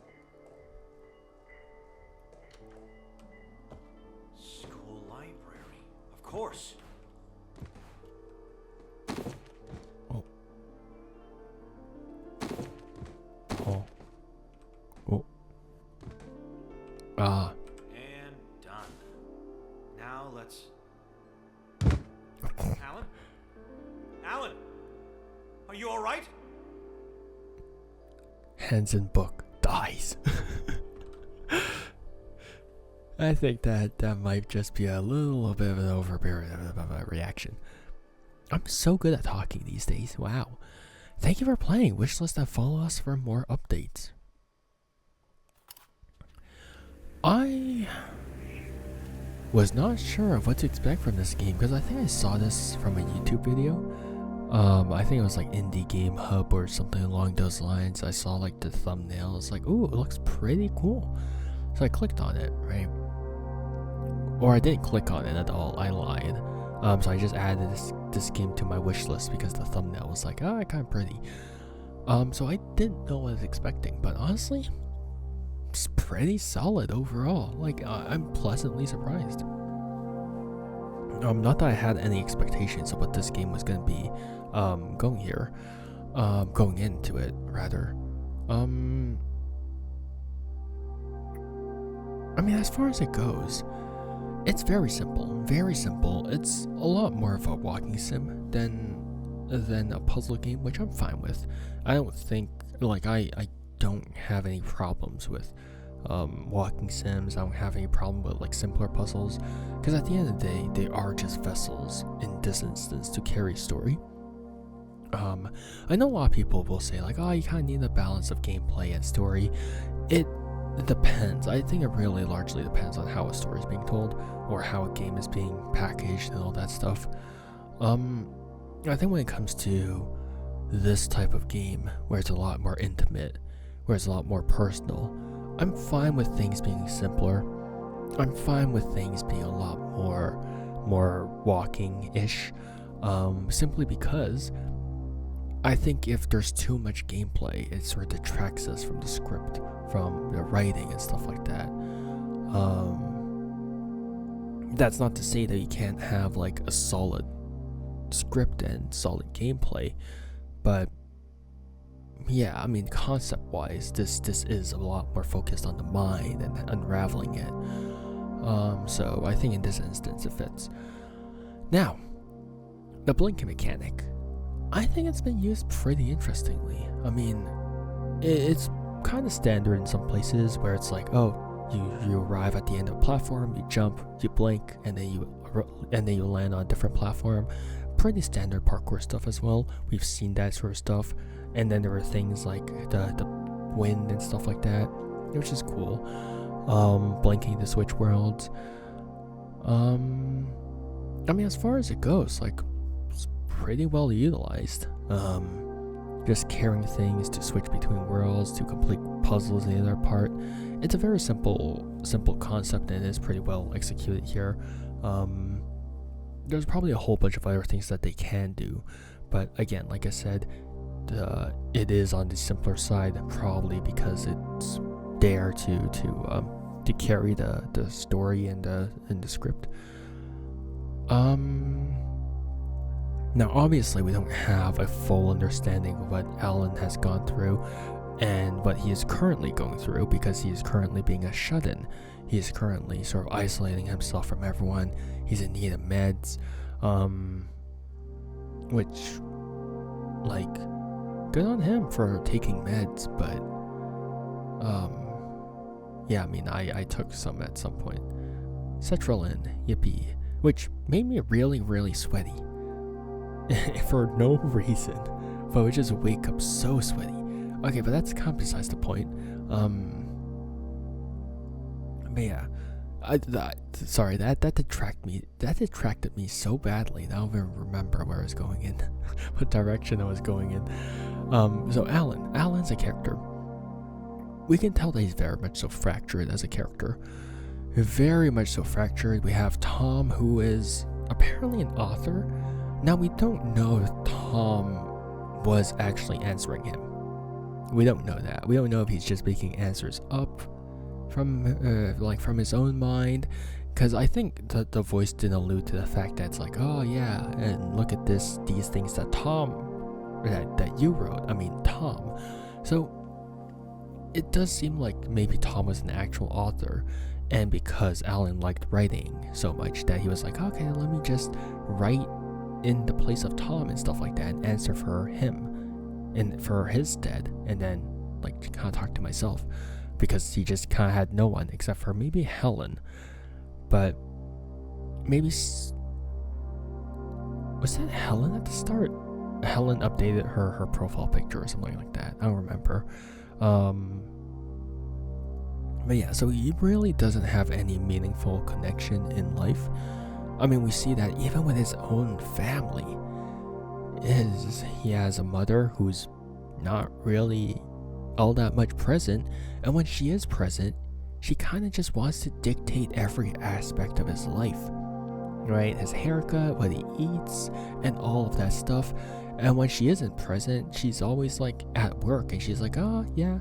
School library. Of course. Oh. Oh. Oh. Ah. And done. Now let's... Alan? Alan? Are you alright? Hands in book dies. I think that might just be a little bit of an overreaction. I'm so good at talking these days. Wow. Thank you for playing. Wishlist and follow us for more updates. I was not sure of what to expect from this game because I think I saw this from a YouTube video I think it was like Indie Game Hub or something along those lines. I saw like the thumbnail. It's like, ooh, it looks pretty cool. So I clicked on it, right? Or I didn't click on it at all. I lied. So I just added this game to my wish list because the thumbnail was like, kind of pretty. So I didn't know what I was expecting, but honestly, it's pretty solid overall. Like, I'm pleasantly surprised. Not that I had any expectations of what this game was going to be going into it, rather. I mean, as far as it goes, it's very simple, very simple. It's a lot more of a walking sim than a puzzle game, which I'm fine with. I don't think, like, I don't have any problems with walking sims. I don't have any problem with like simpler puzzles, because at the end of the day, they are just vessels in this instance to carry story. I know a lot of people will say like, oh, you kind of need a balance of gameplay and story. It depends. I think it really largely depends on how a story is being told or how a game is being packaged and all that stuff. I think when it comes to this type of game, where it's a lot more intimate, where it's a lot more personal, I'm fine with things being simpler. I'm fine with things being a lot more walking-ish, simply because I think if there's too much gameplay, it sort of detracts us from the script, from the writing and stuff like that. That's not to say that you can't have like a solid script and solid gameplay, but yeah, I mean, concept-wise, this is a lot more focused on the mind and unraveling it. So I think in this instance it fits. Now, the blinking mechanic, I think it's been used pretty interestingly. I mean, it's kind of standard in some places where it's like, oh, you arrive at the end of a platform, you jump, you blink, and then you land on a different platform. Pretty standard parkour stuff as well. We've seen that sort of stuff. And then there were things like the wind and stuff like that, which is cool. Blinking to switch worlds. I mean, as far as it goes, like, it's pretty well utilized. Just carrying things to switch between worlds, to complete puzzles in the other part. It's a very simple concept, and it is pretty well executed here. There's probably a whole bunch of other things that they can do, but again, like I said, it is on the simpler side, probably because it's there to carry the story and the script. Now obviously we don't have a full understanding of what Alan has gone through and what he is currently going through, because he is currently being a shut-in. He is currently sort of isolating himself from everyone. He's in need of meds, which, like, good on him for taking meds, but yeah, I mean, I took some at some point. Cetralin, yippee, which made me really, really sweaty for no reason, but I would just wake up so sweaty. Okay, but that's kind of besides the point. But yeah, that detracted me so badly. I don't even remember where I was going in, what direction I was going in. So Alan's a character. We can tell that he's very much so fractured as a character. Very much so fractured. We have Tom, who is apparently an author. Now, we don't know if Tom was actually answering him. We don't know that. We don't know if he's just making answers up from his own mind, because I think the voice didn't allude to the fact that it's like, oh yeah, and look at these things that that you wrote. I mean, Tom. So it does seem like maybe Tom was an actual author, and because Alan liked writing so much that he was like, okay, let me just write in the place of Tom and stuff like that and answer for him and for his stead, and then like kind of talk to myself, because he just kind of had no one except for maybe Helen. But maybe was that Helen at the start? Helen updated her profile picture or something like that. I don't remember. But yeah, so he really doesn't have any meaningful connection in life. I mean, we see that even with his own family, is he has a mother who's not really all that much present, and when she is present, she kind of just wants to dictate every aspect of his life, right? His haircut, what he eats, and all of that stuff. And when she isn't present, she's always like at work, and she's like, oh yeah,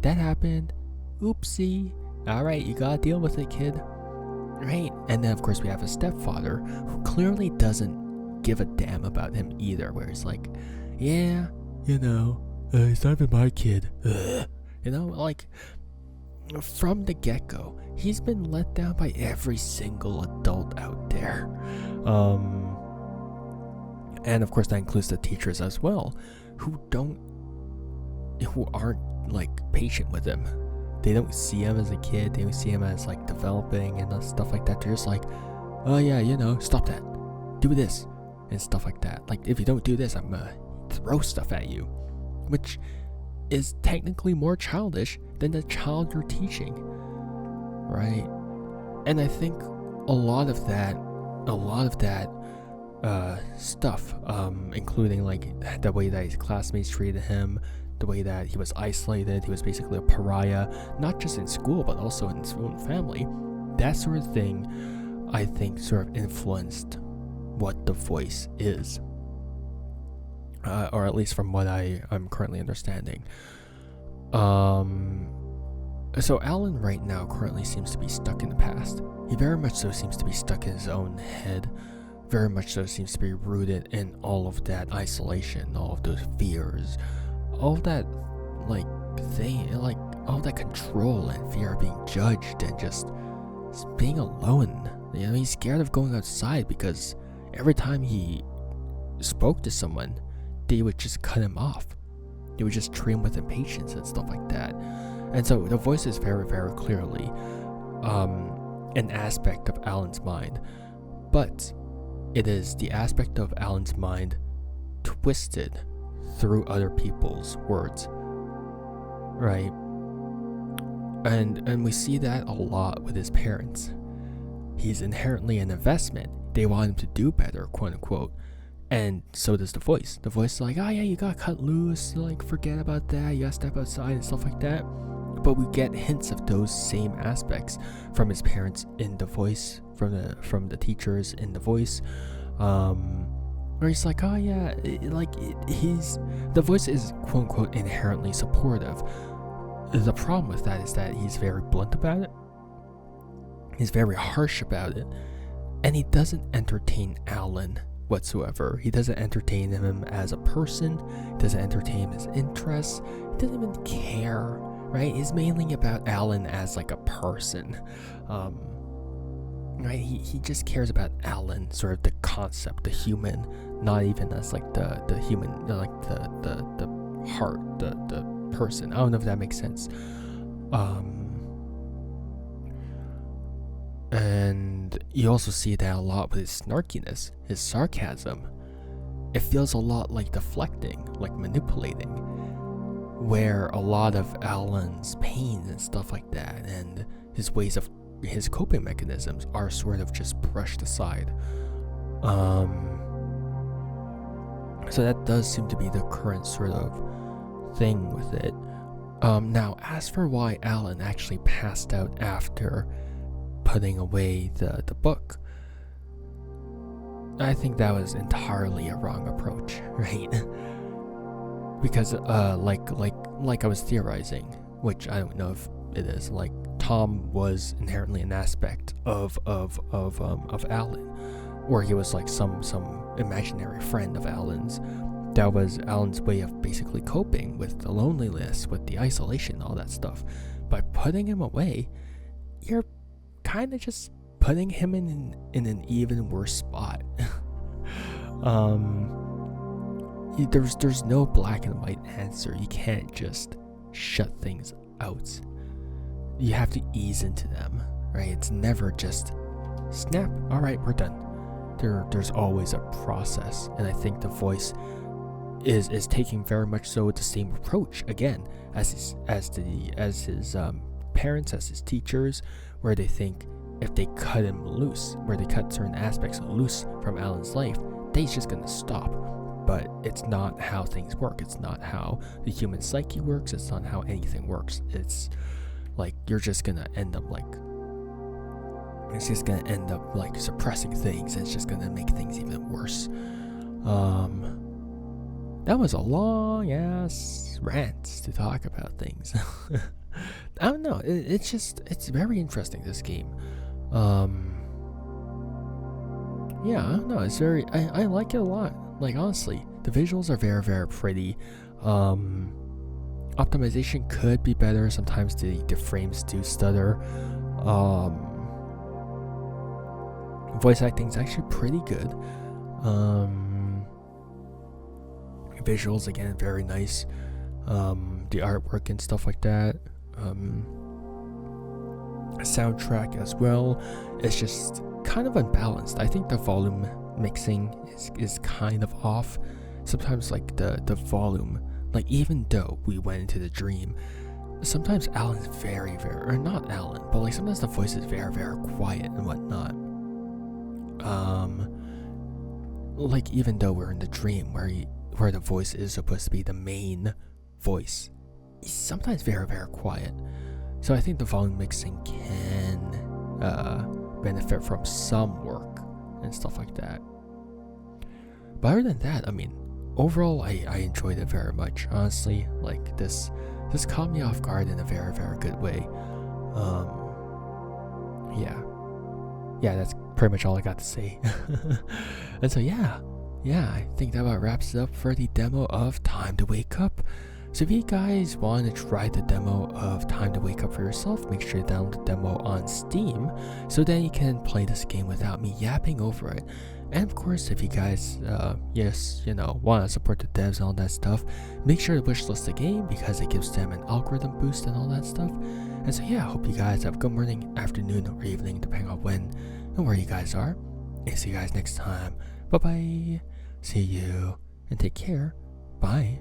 that happened, oopsie, all right, you gotta deal with it, kid, right? And then of course we have a stepfather who clearly doesn't give a damn about him either, where he's like, yeah, you know, he's not even my kid. Ugh. You know, like, from the get-go, he's been let down by every single adult out there. And of course that includes the teachers as well, who aren't like patient with him. They don't see him as a kid, they don't see him as like developing and stuff like that. They're just like, oh yeah, you know, stop that, do this, and stuff like that. Like, if you don't do this, I'm gonna throw stuff at you, which is technically more childish than the child you're teaching, right? And I think a lot of that stuff, including like the way that his classmates treated him, the way that he was isolated, he was basically a pariah, not just in school but also in his own family, that sort of thing, I think sort of influenced what The Voice is, or at least from what I'm currently understanding. So Alan right now currently seems to be stuck in the past. He very much so seems to be stuck in his own head, very much so seems to be rooted in all of that isolation, all of those fears, all of that all that control and fear of being judged and just being alone. You know, he's scared of going outside because every time he spoke to someone, they would just cut him off. They would just treat him with impatience and stuff like that. And so The Voice is very, very clearly an aspect of Alan's mind, but it is the aspect of Alan's mind twisted through other people's words, right? And we see that a lot with his parents. He's inherently an investment. They want him to do better, quote unquote. And so does The Voice. The Voice is like, oh yeah, you gotta cut loose, like forget about that, you gotta step outside and stuff like that. But we get hints of those same aspects from his parents in The Voice, from the teachers in The Voice, where he's like, oh yeah, The Voice is quote unquote inherently supportive. The problem with that is that he's very blunt about it. He's very harsh about it, and he doesn't entertain Alan whatsoever. He doesn't entertain him as a person. He doesn't entertain his interests. He doesn't even care, right? It's mainly about Alan as like a person, right? He just cares about Alan, sort of the concept, the human, not even as like the human, like the heart, the person. I don't know if that makes sense. And you also see that a lot with his snarkiness, his sarcasm. It feels a lot like deflecting, like manipulating, where a lot of Alan's pain and stuff like that and his coping mechanisms are sort of just brushed aside. So that does seem to be the current sort of thing with it. Now, as for why Alan actually passed out after putting away the book, I think that was entirely a wrong approach, right? Because like I was theorizing, which I don't know if it is, like Tom was inherently an aspect of Alan, or he was like some imaginary friend of Alan's. That was Alan's way of basically coping with the loneliness, with the isolation, all that stuff. By putting him away, you're kind of just putting him in an even worse spot. There's no black and white answer. You can't just shut things out. You have to ease into them, right? It's never just snap, all right, we're done. There's always a process, and I think The Voice is taking very much so the same approach again as his parents, as his teachers, where they think if they cut him loose, where they cut certain aspects loose from Alan's life, he's just gonna stop. but it's not how things work. It's not how the human psyche works. It's not how anything works. It's like you're just gonna end up like suppressing things, and it's just gonna make things even worse. That was a long ass rant to talk about things. I don't know. It's very interesting, this game. Yeah, I don't know. It's very. I like it a lot. Like, honestly, the visuals are very, very pretty. Optimization could be better. Sometimes the frames do stutter. Voice acting is actually pretty good. Visuals, again, very nice. The artwork and stuff like that. Soundtrack as well. It's just kind of unbalanced. I think the volume mixing is kind of off. Sometimes like the volume, like even though we went into the dream, sometimes Alan's very, or not Alan, but like sometimes the voice is very, very quiet and whatnot. Like even though we're in the dream where the voice is supposed to be the main voice, he's sometimes very, very quiet. So I think the volume mixing can benefit from some work and stuff like that. But other than that, I mean, overall, I enjoyed it very much. Honestly, like this caught me off guard in a very, very good way. Yeah, that's pretty much all I got to say. And so yeah, I think that about wraps it up for the demo of Time to Wake Up. So if you guys want to try the demo of Time to Wake Up for yourself, make sure to download the demo on Steam so that you can play this game without me yapping over it. And of course, if you guys, want to support the devs and all that stuff, make sure to wishlist the game because it gives them an algorithm boost and all that stuff. And so yeah, I hope you guys have a good morning, afternoon, or evening, depending on when and where you guys are. And see you guys next time. Bye bye. See you and take care. Bye.